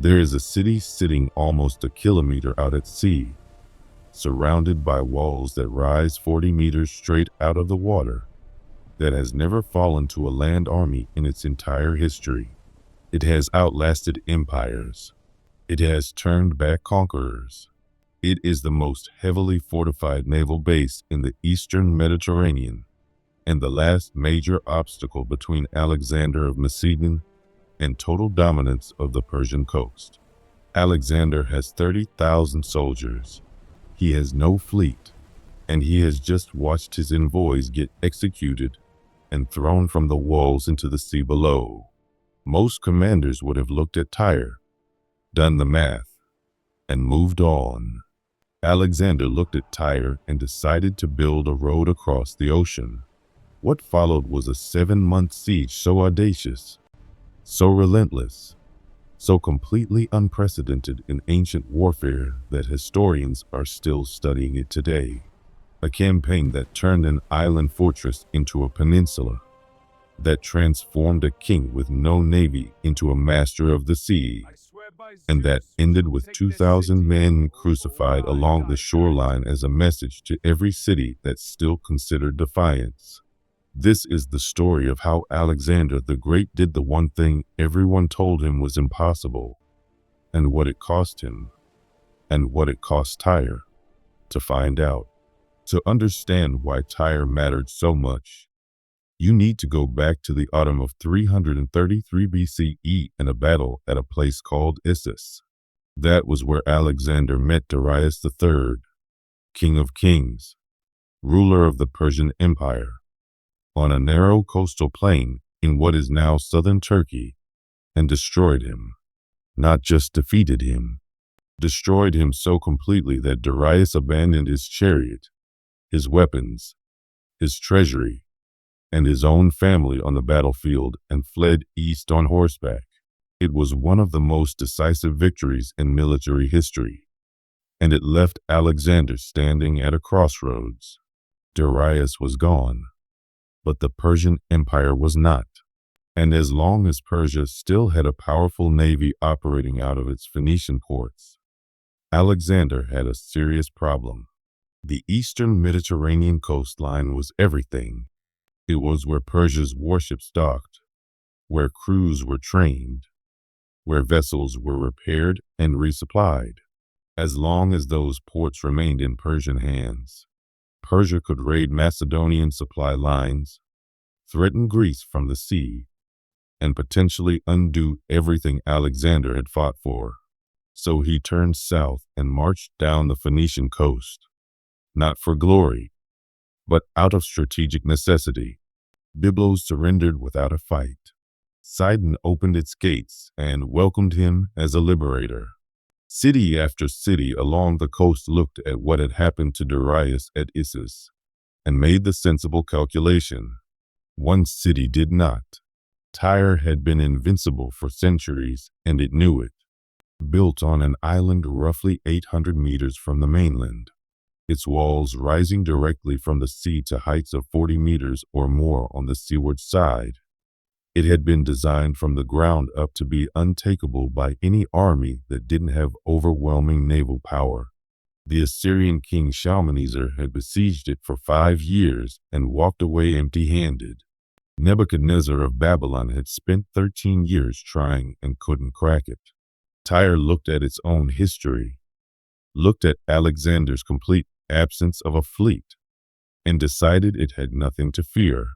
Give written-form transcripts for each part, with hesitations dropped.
There is a city sitting almost a kilometer out at sea, surrounded by walls that rise 40 meters straight out of the water, that has never fallen to a land army in its entire history. It has outlasted empires. It has turned back conquerors. It is the most heavily fortified naval base in the eastern Mediterranean, and the last major obstacle between Alexander of Macedon and total dominance of the Persian coast. Alexander has 30,000 soldiers. He has no fleet, and he has just watched his envoys get executed and thrown from the walls into the sea below. Most commanders would have looked at Tyre, done the math, and moved on. Alexander looked at Tyre and decided to build a road across the ocean. What followed was a 7-month siege so audacious, so relentless, so completely unprecedented in ancient warfare that historians are still studying it today. A campaign that turned an island fortress into a peninsula, that transformed a king with no navy into a master of the sea, and that ended with 2,000 men crucified along the shoreline as a message to every city that still considered defiance. This is the story of how Alexander the Great did the one thing everyone told him was impossible, and what it cost him, and what it cost Tyre. To find out, to understand why Tyre mattered so much, you need to go back to the autumn of 333 BCE in a battle at a place called Issus. That was where Alexander met Darius III, King of Kings, ruler of the Persian Empire, on a narrow coastal plain in what is now southern Turkey, and destroyed him. Not just defeated him, destroyed him so completely that Darius abandoned his chariot, his weapons, his treasury, and his own family on the battlefield and fled east on horseback. It was one of the most decisive victories in military history, and it left Alexander standing at a crossroads. Darius was gone, but the Persian Empire was not. And as long as Persia still had a powerful navy operating out of its Phoenician ports, Alexander had a serious problem. The eastern Mediterranean coastline was everything. It was where Persia's warships docked, where crews were trained, where vessels were repaired and resupplied. As long as those ports remained in Persian hands, Persia could raid Macedonian supply lines, threaten Greece from the sea, and potentially undo everything Alexander had fought for. So he turned south and marched down the Phoenician coast, not for glory, but out of strategic necessity. Byblos surrendered without a fight. Sidon opened its gates and welcomed him as a liberator. City after city along the coast looked at what had happened to Darius at Issus and made the sensible calculation. One city did not. Tyre had been invincible for centuries, and it knew it. Built on an island roughly 800 meters from the mainland, its walls rising directly from the sea to heights of 40 meters or more on the seaward side. It had been designed from the ground up to be untakeable by any army that didn't have overwhelming naval power. The Assyrian king Shalmaneser had besieged it for 5 years and walked away empty-handed. Nebuchadnezzar of Babylon had spent 13 years trying and couldn't crack it. Tyre looked at its own history, looked at Alexander's complete absence of a fleet, and decided it had nothing to fear.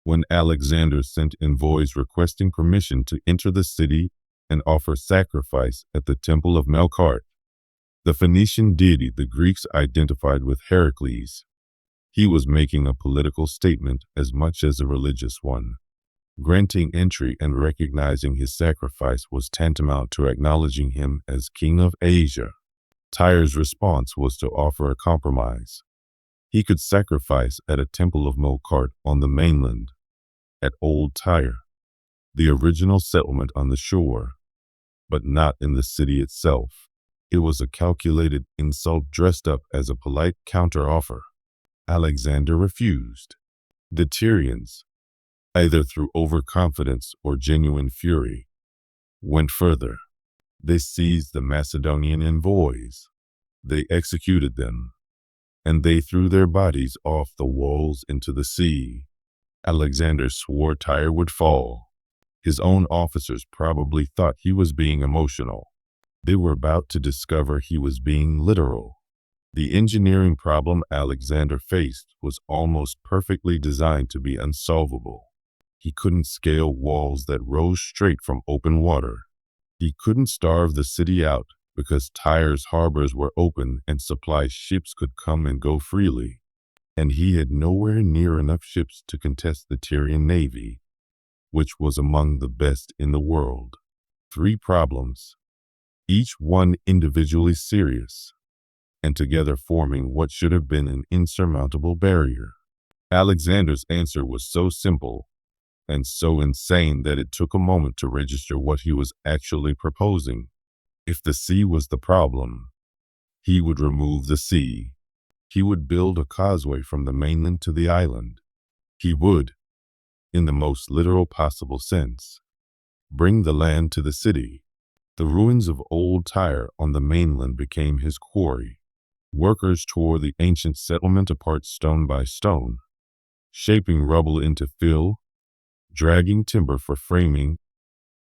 When Alexander sent envoys requesting permission to enter the city and offer sacrifice at the temple of Melkart, the Phoenician deity the Greeks identified with Heracles, he was making a political statement as much as a religious one. Granting entry and recognizing his sacrifice was tantamount to acknowledging him as king of Asia. Tyre's response was to offer a compromise. He could sacrifice at a temple of Melkart on the mainland, at Old Tyre, the original settlement on the shore, but not in the city itself. It was a calculated insult dressed up as a polite counteroffer. Alexander refused. The Tyrians, either through overconfidence or genuine fury, went further. They seized the Macedonian envoys. They executed them, and they threw their bodies off the walls into the sea. Alexander swore Tyre would fall. His own officers probably thought he was being emotional. They were about to discover he was being literal. The engineering problem Alexander faced was almost perfectly designed to be unsolvable. He couldn't scale walls that rose straight from open water. He couldn't starve the city out because Tyre's harbors were open and supply ships could come and go freely. And he had nowhere near enough ships to contest the Tyrian navy, which was among the best in the world. 3 problems, each one individually serious, and together forming what should have been an insurmountable barrier. Alexander's answer was so simple and so insane that it took a moment to register what he was actually proposing. If the sea was the problem, he would remove the sea. He would build a causeway from the mainland to the island. He would, in the most literal possible sense, bring the land to the city. The ruins of old Tyre on the mainland became his quarry. Workers tore the ancient settlement apart stone by stone, shaping rubble into fill, dragging timber for framing,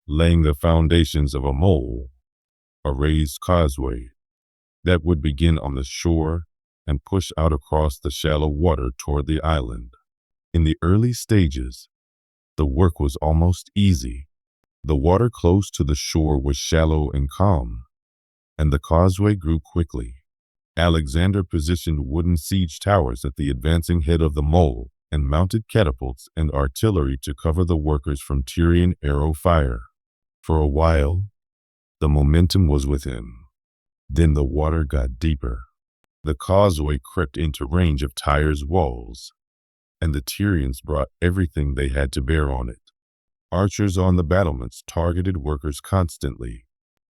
laying the foundations of a mole, a raised causeway that would begin on the shore and push out across the shallow water toward the island. In the early stages, the work was almost easy. The water close to the shore was shallow and calm, and the causeway grew quickly. Alexander positioned wooden siege towers at the advancing head of the mole and mounted catapults and artillery to cover the workers from Tyrian arrow fire. For a while, the momentum was with him. Then the water got deeper. The causeway crept into range of Tyre's walls, and the Tyrians brought everything they had to bear on it. Archers on the battlements targeted workers constantly.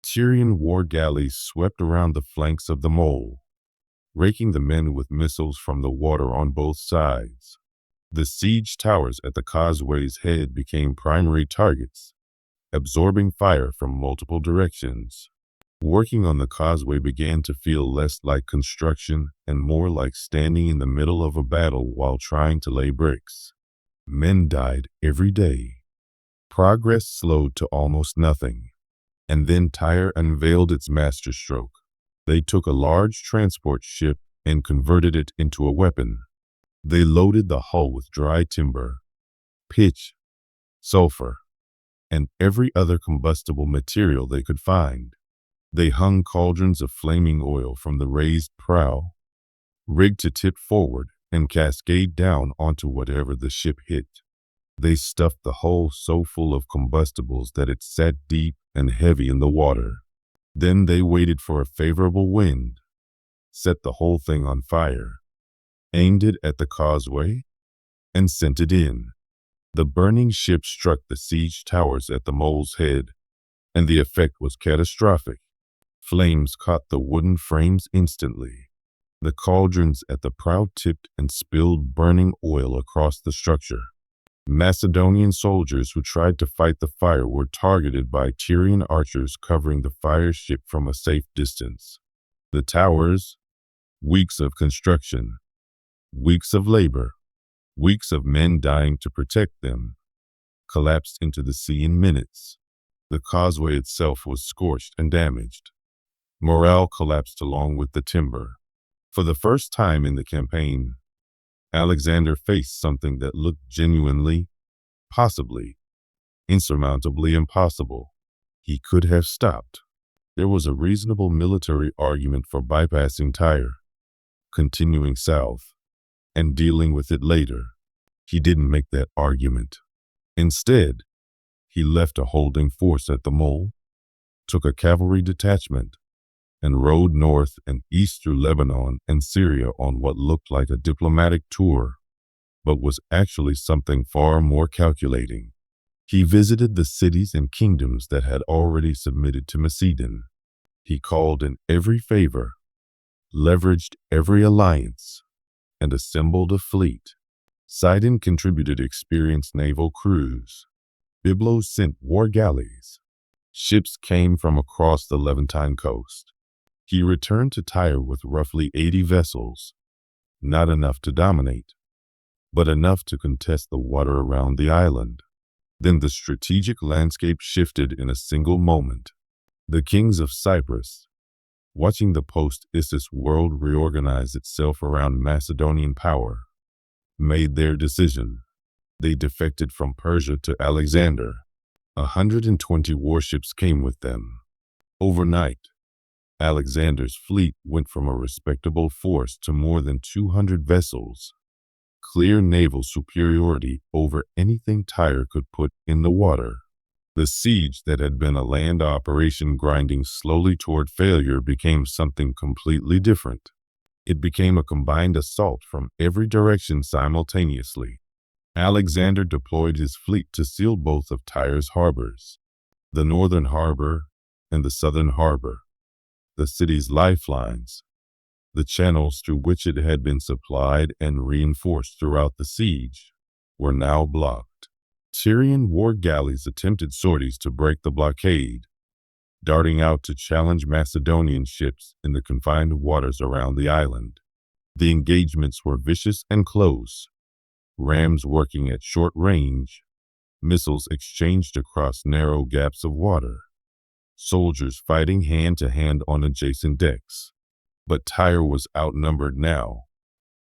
Tyrian war galleys swept around the flanks of the mole, raking the men with missiles from the water on both sides. The siege towers at the causeway's head became primary targets, absorbing fire from multiple directions. Working on the causeway began to feel less like construction and more like standing in the middle of a battle while trying to lay bricks. Men died every day. Progress slowed to almost nothing. And then Tyre unveiled its masterstroke. They took a large transport ship and converted it into a weapon. They loaded the hull with dry timber, pitch, sulfur, and every other combustible material they could find. They hung cauldrons of flaming oil from the raised prow, rigged to tip forward and cascade down onto whatever the ship hit. They stuffed the hull so full of combustibles that it sat deep and heavy in the water. Then they waited for a favorable wind, set the whole thing on fire, aimed it at the causeway, and sent it in. The burning ship struck the siege towers at the mole's head, and the effect was catastrophic. Flames caught the wooden frames instantly. The cauldrons at the prow tipped and spilled burning oil across the structure. Macedonian soldiers who tried to fight the fire were targeted by Tyrian archers covering the fire ship from a safe distance. The towers, weeks of construction, weeks of labor, weeks of men dying to protect them, collapsed into the sea in minutes. The causeway itself was scorched and damaged. Morale collapsed along with the timber. For the first time in the campaign, Alexander faced something that looked genuinely, possibly, insurmountably impossible. He could have stopped. There was a reasonable military argument for bypassing Tyre, continuing south, and dealing with it later. He didn't make that argument. Instead, he left a holding force at the mole, took a cavalry detachment, and rode north and east through Lebanon and Syria on what looked like a diplomatic tour, but was actually something far more calculating. He visited the cities and kingdoms that had already submitted to Macedon. He called in every favor, leveraged every alliance, and assembled a fleet. Sidon contributed experienced naval crews. Byblos sent war galleys. Ships came from across the Levantine coast. He returned to Tyre with roughly 80 vessels, not enough to dominate, but enough to contest the water around the island. Then the strategic landscape shifted in a single moment. The kings of Cyprus, watching the post-Issus world reorganize itself around Macedonian power, made their decision. They defected from Persia to Alexander. 120 warships came with them. Overnight, Alexander's fleet went from a respectable force to more than 200 vessels. Clear naval superiority over anything Tyre could put in the water. The siege that had been a land operation grinding slowly toward failure became something completely different. It became a combined assault from every direction simultaneously. Alexander deployed his fleet to seal both of Tyre's harbors, the northern harbor and the southern harbor. The city's lifelines, the channels through which it had been supplied and reinforced throughout the siege, were now blocked. Tyrian war galleys attempted sorties to break the blockade, darting out to challenge Macedonian ships in the confined waters around the island. The engagements were vicious and close, rams working at short range, missiles exchanged across narrow gaps of water, soldiers fighting hand-to-hand on adjacent decks. But Tyre was outnumbered now,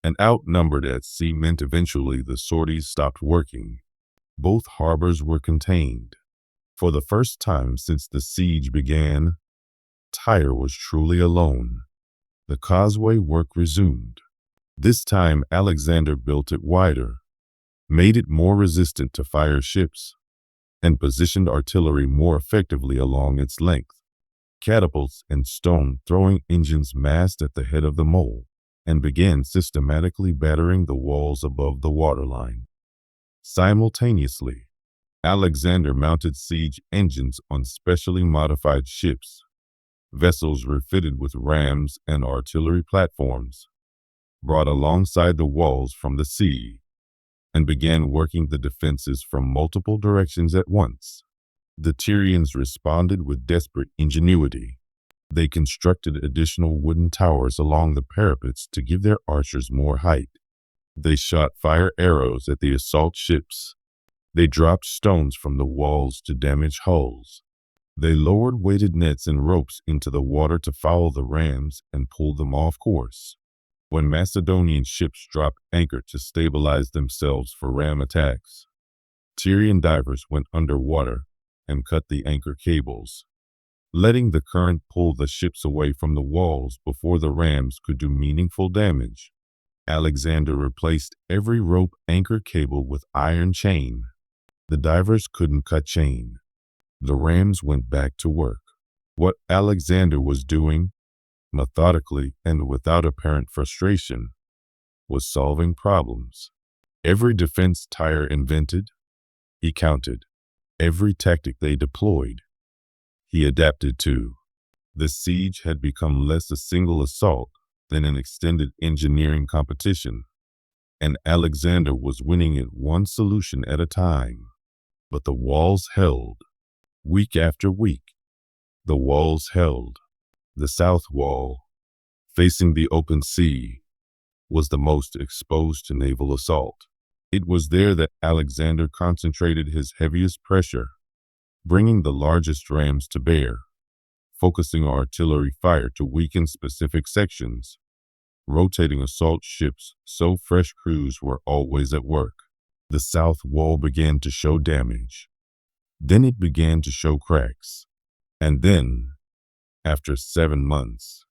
and outnumbered at sea meant eventually the sorties stopped working. Both harbors were contained. For the first time since the siege began, Tyre was truly alone. The causeway work resumed. This time Alexander built it wider, made it more resistant to fire ships, and positioned artillery more effectively along its length. Catapults and stone-throwing engines massed at the head of the mole and began systematically battering the walls above the waterline. Simultaneously, Alexander mounted siege engines on specially modified ships, vessels refitted with rams and artillery platforms, brought alongside the walls from the sea, and began working the defenses from multiple directions at once. The Tyrians responded with desperate ingenuity. They constructed additional wooden towers along the parapets to give their archers more height. They shot fire arrows at the assault ships. They dropped stones from the walls to damage hulls. They lowered weighted nets and ropes into the water to foul the rams and pull them off course. When Macedonian ships dropped anchor to stabilize themselves for ram attacks, Tyrian divers went underwater and cut the anchor cables, letting the current pull the ships away from the walls before the rams could do meaningful damage. Alexander replaced every rope anchor cable with iron chain. The divers couldn't cut chain. The rams went back to work. What Alexander was doing, methodically and without apparent frustration, was solving problems. Every defense Tyre invented, he counted. Every tactic they deployed, he adapted to. The siege had become less a single assault than an extended engineering competition, and Alexander was winning it one solution at a time. But the walls held. Week after week, the walls held. The south wall, facing the open sea, was the most exposed to naval assault. It was there that Alexander concentrated his heaviest pressure, bringing the largest rams to bear, focusing artillery fire to weaken specific sections, rotating assault ships so fresh crews were always at work. The south wall began to show damage. Then it began to show cracks. And then, after 7 months,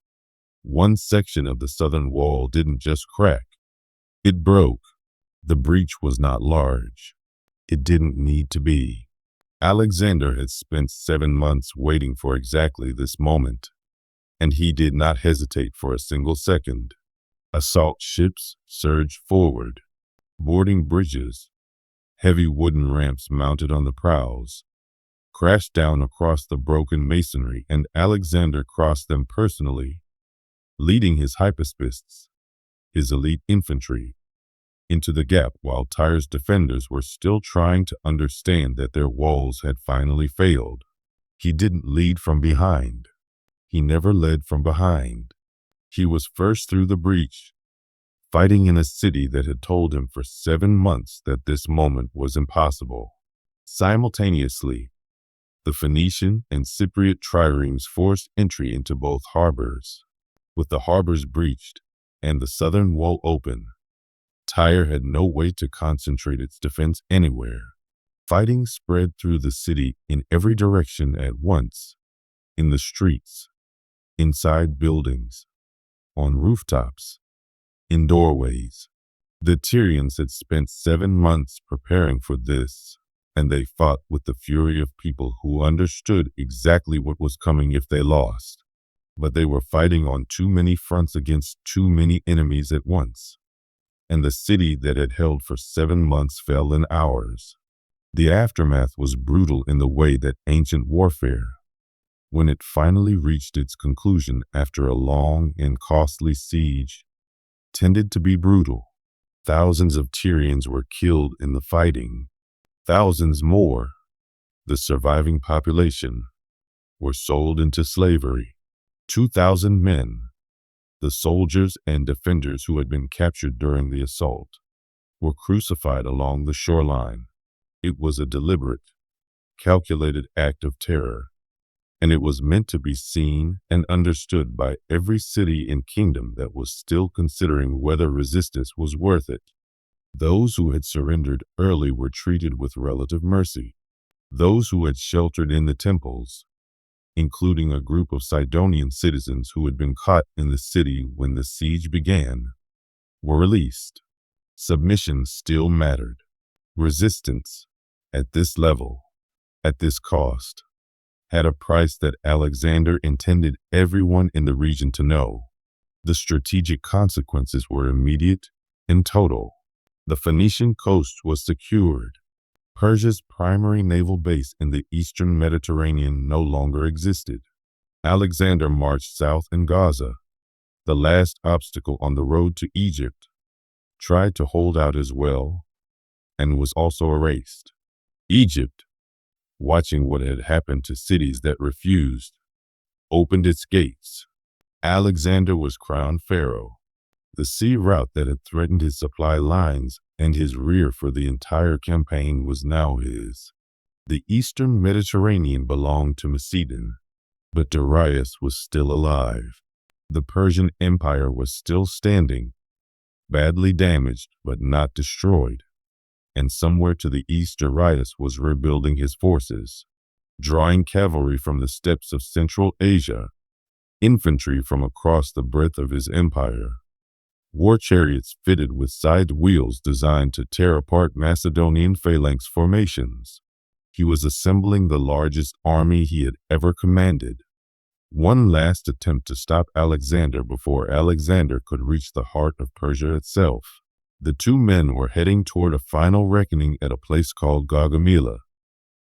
one section of the southern wall didn't just crack, it broke. The breach was not large. It didn't need to be. Alexander had spent 7 months waiting for exactly this moment, and he did not hesitate for a single second. Assault ships surged forward, boarding bridges. Heavy wooden ramps mounted on the prows crashed down across the broken masonry, and Alexander crossed them personally, leading his hypaspists, his elite infantry, into the gap while Tyre's defenders were still trying to understand that their walls had finally failed. He didn't lead from behind. He never led from behind. He was first through the breach, fighting in a city that had told him for 7 months that this moment was impossible. Simultaneously, the Phoenician and Cypriot triremes forced entry into both harbors. With the harbors breached and the southern wall open, Tyre had no way to concentrate its defense anywhere. Fighting spread through the city in every direction at once, in the streets, inside buildings, on rooftops, in doorways. The Tyrians had spent 7 months preparing for this, and they fought with the fury of people who understood exactly what was coming if they lost. But they were fighting on too many fronts against too many enemies at once, and the city that had held for 7 months fell in hours. The aftermath was brutal in the way that ancient warfare, when it finally reached its conclusion after a long and costly siege, tended to be brutal. Thousands of Tyrians were killed in the fighting. Thousands more, the surviving population, were sold into slavery. 2,000 men, the soldiers and defenders who had been captured during the assault, were crucified along the shoreline. It was a deliberate, calculated act of terror, and it was meant to be seen and understood by every city and kingdom that was still considering whether resistance was worth it. Those who had surrendered early were treated with relative mercy. Those who had sheltered in the temples, including a group of Sidonian citizens who had been caught in the city when the siege began, were released. Submission still mattered. Resistance, at this level, at this cost, had a price that Alexander intended everyone in the region to know. The strategic consequences were immediate and total. The Phoenician coast was secured. Persia's primary naval base in the eastern Mediterranean no longer existed. Alexander marched south in Gaza, the last obstacle on the road to Egypt, tried to hold out as well, and was also erased. Egypt, watching what had happened to cities that refused, opened its gates. Alexander was crowned pharaoh. The sea route that had threatened his supply lines and his rear for the entire campaign was now his. The eastern Mediterranean belonged to Macedon, but Darius was still alive. The Persian Empire was still standing, badly damaged but not destroyed. And somewhere to the east Darius was rebuilding his forces, drawing cavalry from the steppes of Central Asia, infantry from across the breadth of his empire, war chariots fitted with side wheels designed to tear apart Macedonian phalanx formations. He was assembling the largest army he had ever commanded. One last attempt to stop Alexander before Alexander could reach the heart of Persia itself. The two men were heading toward a final reckoning at a place called Gaugamela,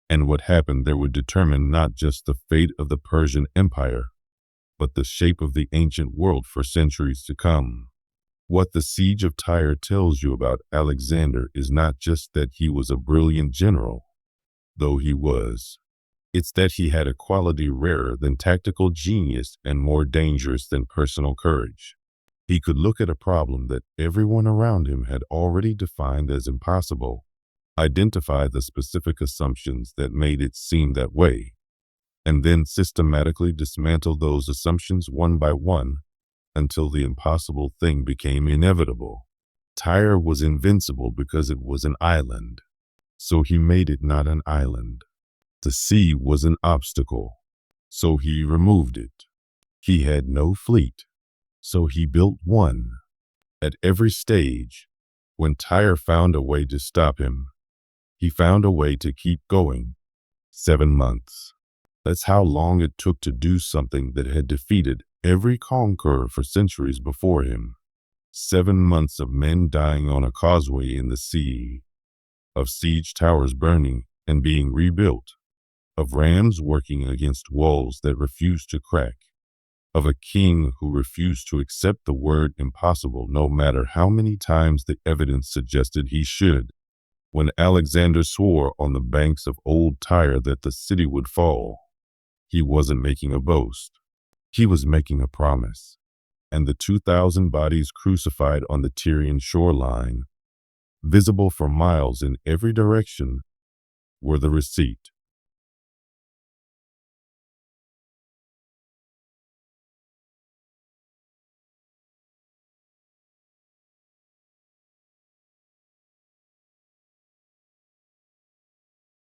and what happened there would determine not just the fate of the Persian Empire, but the shape of the ancient world for centuries to come. What the Siege of Tyre tells you about Alexander is not just that he was a brilliant general, though he was. It's that he had a quality rarer than tactical genius and more dangerous than personal courage. He could look at a problem that everyone around him had already defined as impossible, identify the specific assumptions that made it seem that way, and then systematically dismantle those assumptions one by one until the impossible thing became inevitable. Tyre was invincible because it was an island, so he made it not an island. The sea was an obstacle, so he removed it. He had no fleet, so he built one. At every stage, when Tyre found a way to stop him, he found a way to keep going. 7 months. That's how long it took to do something that had defeated every conqueror for centuries before him. 7 months of men dying on a causeway in the sea, of siege towers burning and being rebuilt, of rams working against walls that refused to crack, of a king who refused to accept the word impossible no matter how many times the evidence suggested he should. When Alexander swore on the banks of old Tyre that the city would fall, He wasn't making a boast. He was making a promise. And the 2,000 bodies crucified on the Tyrian shoreline, visible for miles in every direction, were the receipt.